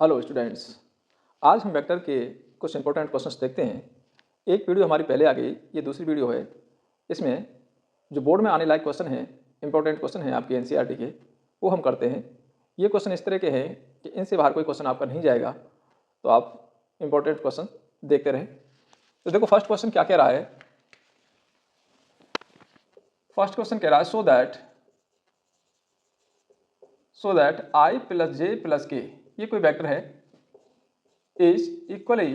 Hello students, आज हम vector के कुछ इंपॉर्टेंट क्वेश्चंस देखते हैं। एक वीडियो हमारी पहले आ गई, ये दूसरी वीडियो है। इसमें जो बोर्ड में आने लायक क्वेश्चन हैं, इंपॉर्टेंट क्वेश्चन हैं आपके एनसीईआरटी के, वो हम करते हैं। ये क्वेश्चन इस तरह के हैं कि इनसे बाहर कोई क्वेश्चन आपका नहीं जाएगा, तो आप इंपॉर्टेंट क्वेश्चन देखते रहें। तो देखो फर्स्ट क्वेश्चन क्या कह रहा है। फर्स्ट क्वेश्चन कह रहा है so that i plus j plus k, ये कोई वेक्टर है, is equally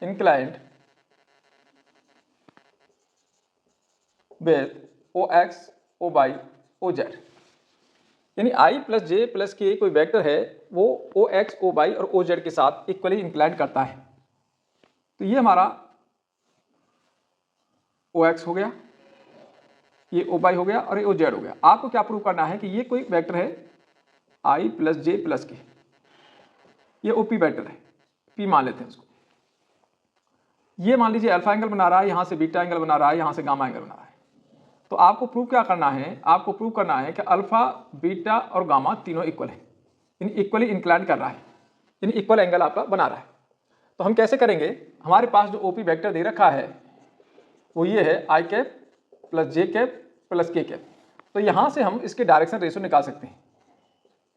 inclined with O x O Y O Z. यानी आई प्लस जे प्लस के कोई वेक्टर है, वो ओ एक्स ओ वाई और ओ जेड के साथ इक्वली इंक्लाइंड करता है। तो ये हमारा ओ एक्स हो गया, ये ओ वाई हो गया और ये ओ जेड हो गया। आपको क्या प्रूव करना है कि ये कोई वेक्टर है आई प्लस जे प्लस के, ये ओपी वेक्टर है, पी मान लेते हैं उसको। ये मान लीजिए अल्फा एंगल बना रहा है, यहाँ से बीटा एंगल बना रहा है, यहाँ से गामा एंगल बना रहा है। तो आपको प्रूव क्या करना है, आपको प्रूव करना है कि अल्फा बीटा और गामा तीनों इक्वल है, यानी इक्वली इंक्लाइन कर रहा है, यानी इक्वल एंगल आपका बना रहा है। तो हम कैसे करेंगे, हमारे पास जो ओपी वेक्टर दे रखा है वो ये है आई कैप प्लस जे कैप प्लस के कैप। तो यहाँ से हम इसके डायरेक्शन रेशो निकाल सकते हैं।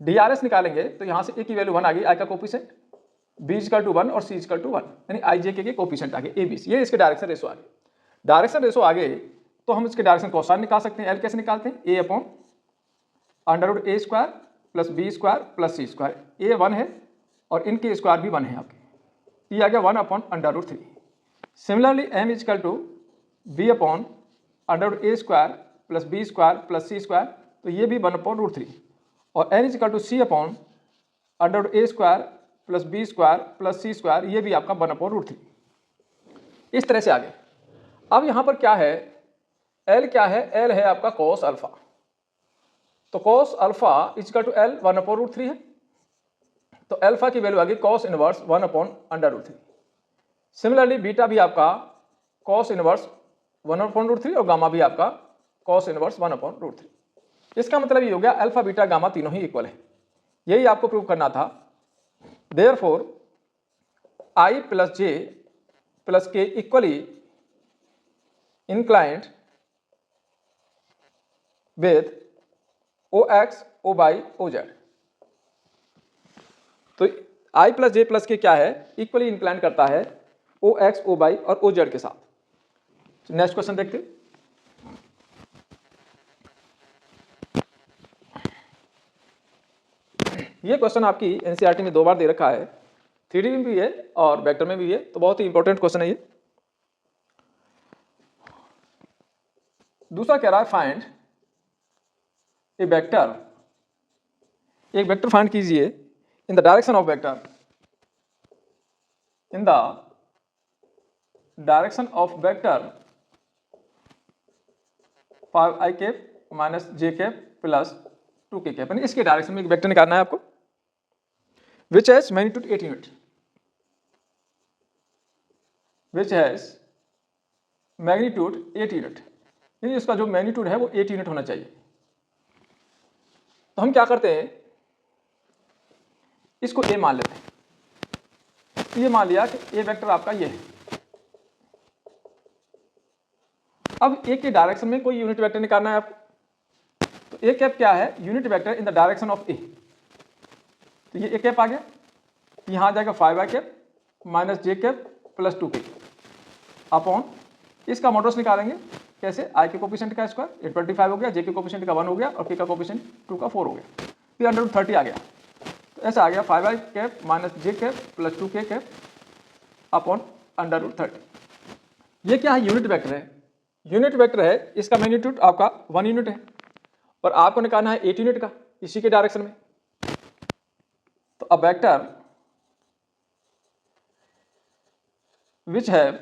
DRS निकालेंगे तो यहाँ से ए की वैल्यू 1 आ गई, आई का कोफिशिएंट, बी इक्वल टू 1 और सी इक्वल टू 1, यानी आई जे के कोफिशिएंट आ गए ए बी सी। ये इसके डायरेक्शन रेशो आ गए। डायरेक्शन रेशो आ गए तो हम इसके डायरेक्शन कोसाइन निकाल सकते हैं। एल कैसे निकालते हैं, a upon under root a square plus b square plus c square. A 1 है और इनके स्क्वायर भी 1 है आपके, ये आ गया 1 upon under root 3। Similarly m equal to b upon under root a square plus b square plus c square, तो ये भी 1 अपॉन रूट 3। और n equal to c upon under root a square plus b square plus c square, ये भी आपका 1 upon root 3। इस तरह से आगे। अब यहाँ पर क्या है, एल क्या है, एल है आपका कॉस अल्फा। तो cos alpha equal to l 1 upon root 3 है। तो अल्फा की वैल्यू आ गई cos inverse 1 upon under root 3। Similarly beta भी आपका कॉस इनवर्स 1 अपॉन रूट 3 और गामा भी आपका कॉस इनवर्स 1 अपॉन रूट 3। इसका मतलब ये हो गया अल्फा बीटा गामा तीनों ही इक्वल है। यही आपको प्रूव करना था। Therefore i plus j plus k equally inclined with O x O Y O z. तो आई प्लस जे प्लस के क्या है, इक्वली इंक्लाइन करता है ओ एक्स ओ वाई और ओ जेड के साथ। नेक्स्ट क्वेश्चन देखते हैं। ये क्वेश्चन आपकी एनसीईआरटी में 2 बार दे रखा है, 3D में भी है और वेक्टर में भी है, तो बहुत ही इंपॉर्टेंट क्वेश्चन है ये। दूसरा कह रहा है फाइंड ए वेक्टर, एक वेक्टर फाइंड कीजिए इन the direction of vector, in the direction of vector 5i cap minus j cap plus 2k cap, यानी इसके डायरेक्शन में एक वेक्टर निकालना है आपको, which has magnitude 8 unit, which has magnitude 8 unit, यानी इसका जो मैग्नीट्यूड है वो 8 यूनिट होना चाहिए। तो हम क्या करते हैं, इसको ए मान लेते हैं। तो ये मान लिया कि ए वेक्टर आपका ये है। अब ए के डायरेक्शन में कोई यूनिट वेक्टर निकालना है आपको। तो ए कैप क्या है, unit vector in the direction of a. तो ये ए कैप आ गया, यहां आ जाएगा 5i cap minus j cap plus 2k upon, इसका मॉडुलस निकालेंगे कैसे, आई के कोफिशिएंट का स्क्वायर 25 हो गया, जे के कोफिशिएंट का 1 हो गया और के का कोफिशिएंट 2 का 4 हो गया, फिर अंडर रूट 30 आ गया। तो ऐसा आ गया 5i cap minus j cap plus 2k cap upon under root 30। ये क्या है, यूनिट वेक्टर है। यूनिट वेक्टर है, इसका मैग्नीट्यूड आपका 1 यूनिट है और आपको निकालना है 8 यूनिट का इसी के डायरेक्शन में। तो a vector which have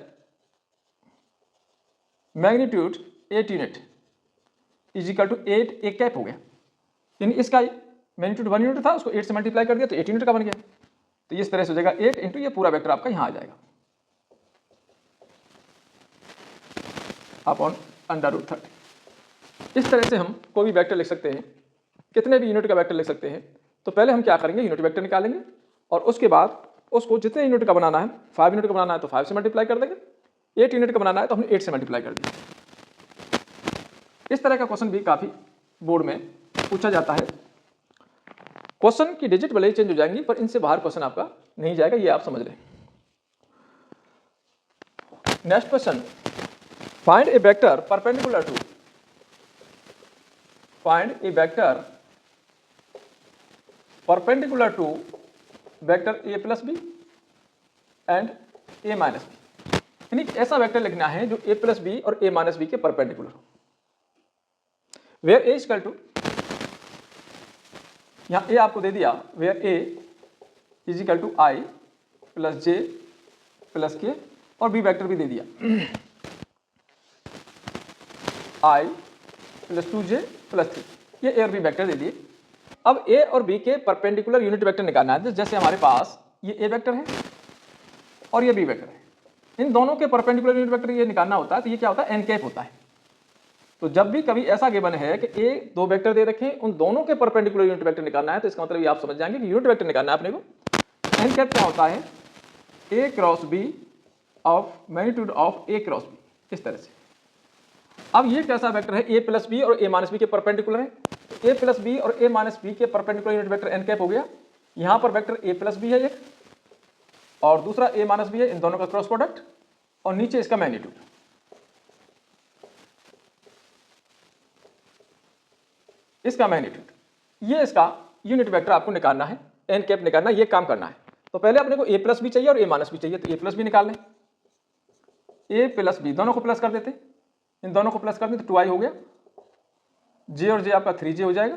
magnitude 8 unit is equal to 8 a cap हो गया, यानी इसका मैग्नीट्यूड 1 यूनिट था, उसको 8 से मल्टीप्लाई कर दिया तो 8 यूनिट का बन गया। तो इस तरह से हो जाएगा 8 इंटू ये पूरा वेक्टर आपका यहाँ आ जाएगा अपॉन अंडर रूट 30। इस तरह से हम कोई भी वेक्टर लिख सकते हैं, कितने भी यूनिट का वेक्टर लिख सकते हैं, तो पहले हम क्या करेंगे, यूनिट वेक्टर निकालेंगे और उसके बाद उसको जितने यूनिट का बनाना है, 5 यूनिट का बनाना है तो 5 से मल्टीप्लाई कर देंगे, 8 यूनिट का बनाना है तो हमने 8 से मल्टीप्लाई कर दिया। इस तरह का क्वेश्चन भी काफ़ी बोर्ड में पूछा जाता है। क्वेश्चन की डिजिट भले ही चेंज हो जाएंगी पर इनसे बाहर क्वेश्चन आपका नहीं जाएगा, ये आप समझ लें। Next question, find a vector perpendicular to, find a vector perpendicular to vector a plus b and a minus b. यानी कि ऐसा वेक्टर लिखना है जो ए प्लस बी और ए माइनस बी के परपेंडिकुलर हो। वेयर ए इक्वल टू, यहां ए आपको दे दिया, where a is equal to i plus j plus k, और बी वेक्टर भी दे दिया आई प्लस 2 जे प्लस 3, ये ए और बी वेक्टर दे दिए। अब ए और बी के परपेंडिकुलर यूनिट वेक्टर निकालना है। जैसे हमारे पास ये ए वेक्टर है और ये बी वेक्टर है, इन दोनों के परपेंडिकुलर यूनिट वेक्टर ये निकालना होता है तो ये क्या होता है, एन कैप होता है। तो जब भी कभी ऐसा गिवन है कि ए दो वेक्टर दे रखे हैं, उन दोनों के परपेंडिकुलर यूनिट वेक्टर निकालना है, तो इसका मतलब ये आप समझ जाएंगे कि यूनिट वेक्टर निकालना है अपने को। एन कैप क्या होता है, a cross b of magnitude of a cross b, इस तरह से। अब ये कैसा वेक्टर है, ए प्लस बी और ए माइनस बी के परपेंडिकुलर है। ए प्लस बी और ए माइनस बी के perpendicular unit vector n cap हो गया। यहां पर वेक्टर ए प्लस बी है एक और दूसरा ए माइनस बी है, इन दोनों का क्रॉस प्रोडक्ट और नीचे इसका मैग्नीट्यूड। इसका मैग्नीट्यूड, ये इसका यूनिट वेक्टर आपको निकालना है, एन कैप निकालना है, ये काम करना है। तो पहले अपने को ए प्लस बी चाहिए और ए माइनस बी चाहिए, तो ए प्लस बी निकाल लें। ए प्लस बी दोनों को प्लस कर देते, इन दोनों को प्लस कर दें तो 2i हो गया, जे और जे आपका 3j हो जाएगा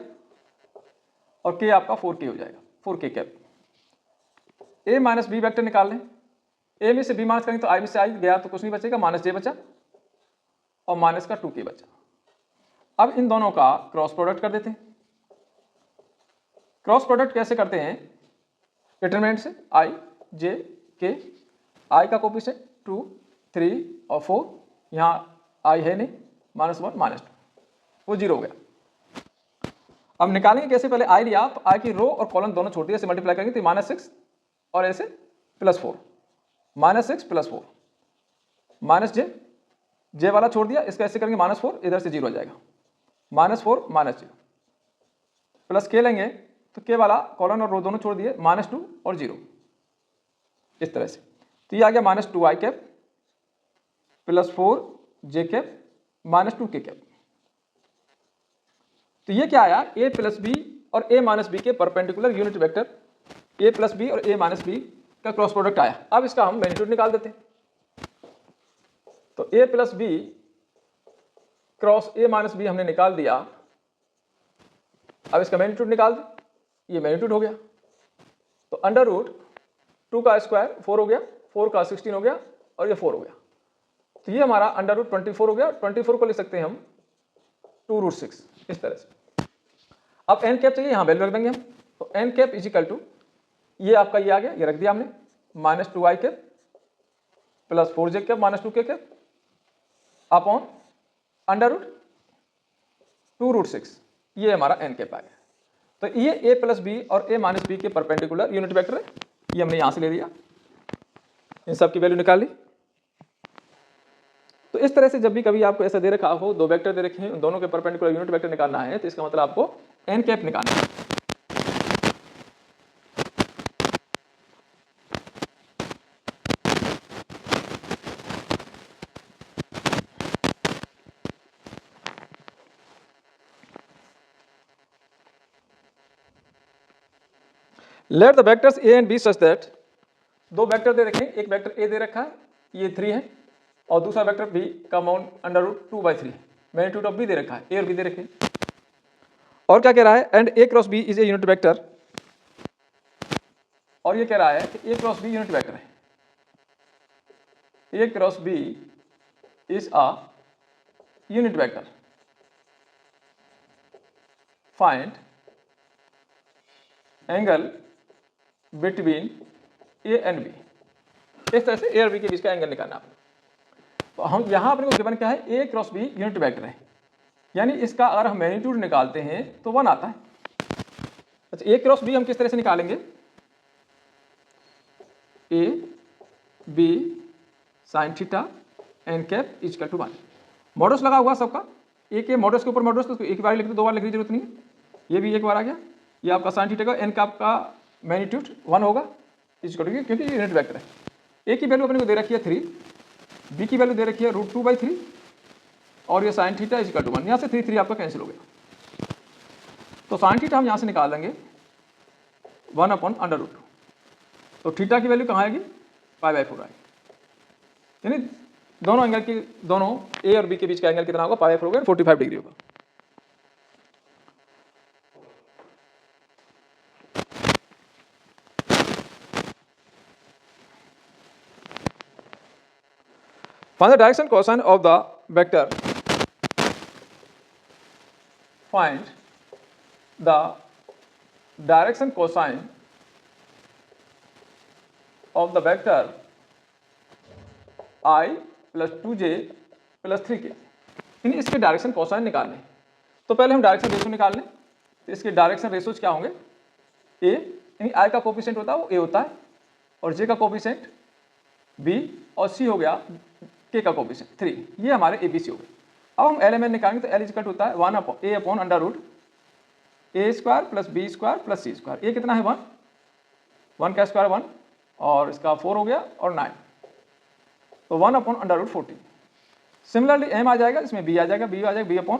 और के आपका 4k हो जाएगा, 4k कैप। ए माइनस बी वैक्टर निकाल लें, ए में से बी माइनस करेंगे तो आई में से आई गया तो कुछ नहीं बचेगा, माइनस जे बचा और माइनस का 2k बचा। अब इन दोनों का क्रॉस प्रोडक्ट कर देते हैं। क्रॉस प्रोडक्ट कैसे करते हैं, डिटरमिनेंट से, आई जे के, आई का कोफिशिएंट 2 3 और 4, यहाँ आई है नहीं, -1 -2, वो 0 हो गया। अब निकालेंगे कैसे, पहले आई लिया, तो आई की रो और कॉलम दोनों छोड़ दिए, ऐसे मल्टीप्लाई करेंगे तो -6 और ऐसे +4, -6 +4 माइनस जे वाला छोड़ दिया, इसका ऐसे करेंगे -4, इधर से 0 आ जाएगा, -4 -0 प्लस के लेंगे तो के वाला कॉलम और रो दोनों छोड़ दिए, -2 और 0, इस तरह से। तो ये आ गया -2i कैप +4 जे कैप -2k कैप। तो ये क्या आया, ए प्लस बी और ए माइनस बी के perpendicular unit vector a plus b और ए माइनस बी का क्रॉस प्रोडक्ट आया। अब इसका हम मैग्नीट्यूड निकाल देते हैं। तो a plus b cross a minus b हमने निकाल दिया। अब इसका मैग्नीट्यूड निकाल दें, ये मैग्नीट्यूड हो गया। तो √2 का स्क्वायर 4 हो गया, 4 का 16 हो गया और ये 4 हो गया। तो ये हमारा √24 हो गया। 24 को लिख सकते हैं हम 2√6, इस तरह से। अब एन कैप चाहिए, यहाँ वैल्यू रख देंगे हम। तो n cap is equal to, ये आपका ये आ गया, ये रख दिया हमने, -2i cap +4j cap -2k cap upon √2√6, ये हमारा एन कैप आ गया। तो ये ए प्लस बी और ए माइनस बी के परपेंडिकुलर यूनिट वेक्टर है, ये हमने यहाँ से ले लिया, इन सब की वैल्यू निकाल ली। तो इस तरह से जब भी कभी आपको ऐसा दे रखा हो, दो वेक्टर दे रखे हैं, उन दोनों के परपेंडिकुलर यूनिट वेक्टर निकालना है, तो इसका मतलब आपको एन कैप निकालना है। Let the vectors a and b such that, दो वेक्टर दे रखे हैं, एक वेक्टर ए दे रखा है, ये 3 है, और दूसरा वेक्टर बी का अमाउंट √2/3 है, मैग्नीट्यूड ऑफ बी दे रखा है, ए और बी दे रखे हैं। और क्या कह रहा है, and a cross b is a unit vector, और ये कह रहा है कि a cross b unit vector है, a cross b is a unit vector, find angle between a and b. इस तरह से ए और बी के बीच का एंगल निकालना आपने। तो हम यहाँ अपने को गिवन क्या है, a cross b unit vector है, यानी इसका अगर हम मैग्नीट्यूड निकालते हैं तो 1 आता है, अच्छा ए क्रॉस बी हम किस तरह से निकालेंगे, a b sine theta n cap is equal to 1। Modulus लगा हुआ सबका, एक ये मॉडल्स के ऊपर मॉडल्स, तो एक बार लिख दो, 2 बार लिखने की जरूरत नहीं है। ये भी एक बार आ गया, ये आपका साइन थीटा का, एन का आपका मैग्नीट्यूड 1 होगा इजकल टू, क्योंकि ये यूनिट वेक्टर है। ए की वैल्यू अपने को दे रखी है 3, बी की वैल्यू दे रखी है √2/3 और ये साइन थीटा इजकल टू 1। यहाँ से 3 आपका कैंसिल हो गया, तो साइन थीटा हम यहाँ से निकाल देंगे 1/√2। तो थीटा की वैल्यू कहाँ आएगी, π/4 आएगी, यानी दोनों एंगल की, दोनों ए और बी के बीच का एंगल कितना होगा, π/4 होगा, 45 डिग्री होगा। Find the direction cosine of the vector. Find the direction cosine of the vector I plus 2j plus 3k। यानी इसके डायरेक्शन कोसाइन निकालने, तो पहले हम डायरेक्शन रेशो निकाल लें। तो इसके डायरेक्शन रेशोज क्या होंगे, ए यानी आई का कोफिशिएंट होता है वो ए होता है, और जे का कोफिशिएंट बी, और सी हो गया के का कोफिशिएंट 3, ये हमारे ए बी सी हो गए। अब हम एल एम एन निकालेंगे, तो एल इजकल होता है 1/a/√a² plus b² plus c²। ए कितना है 1 का स्क्वायर 1, और इसका 4 हो गया और 9, तो 1/√14। सिमिलरली एम आ जाएगा, इसमें बी आ जाएगा, बी आ जाएगा बी अपॉन,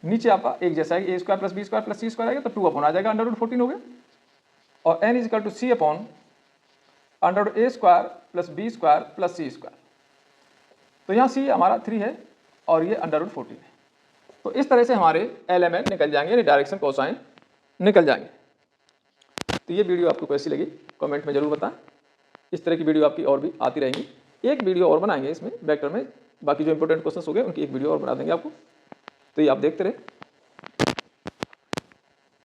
नीचे आपका एक जैसा है, a² plus b² plus c² आएगा, तो 2 अपॉन आ जाएगा √14 हो गया, और n is equal to c upon √a² plus b² plus c²। तो यहाँ c हमारा 3 है और ये √14 है। तो इस तरह से हमारे LMN निकल जाएंगे, यानी डायरेक्शन कोसाइन निकल जाएंगे। तो ये वीडियो आपको कैसी लगी कमेंट में जरूर बताएं। इस तरह की वीडियो आपकी और भी आती रहेंगी। एक वीडियो और बनाएंगे इसमें वेक्टर में, बाकी जो इंपॉर्टेंट क्वेश्चंस हो गए उनकी एक वीडियो और बना देंगे आपको। तो ये आप देखते रहे।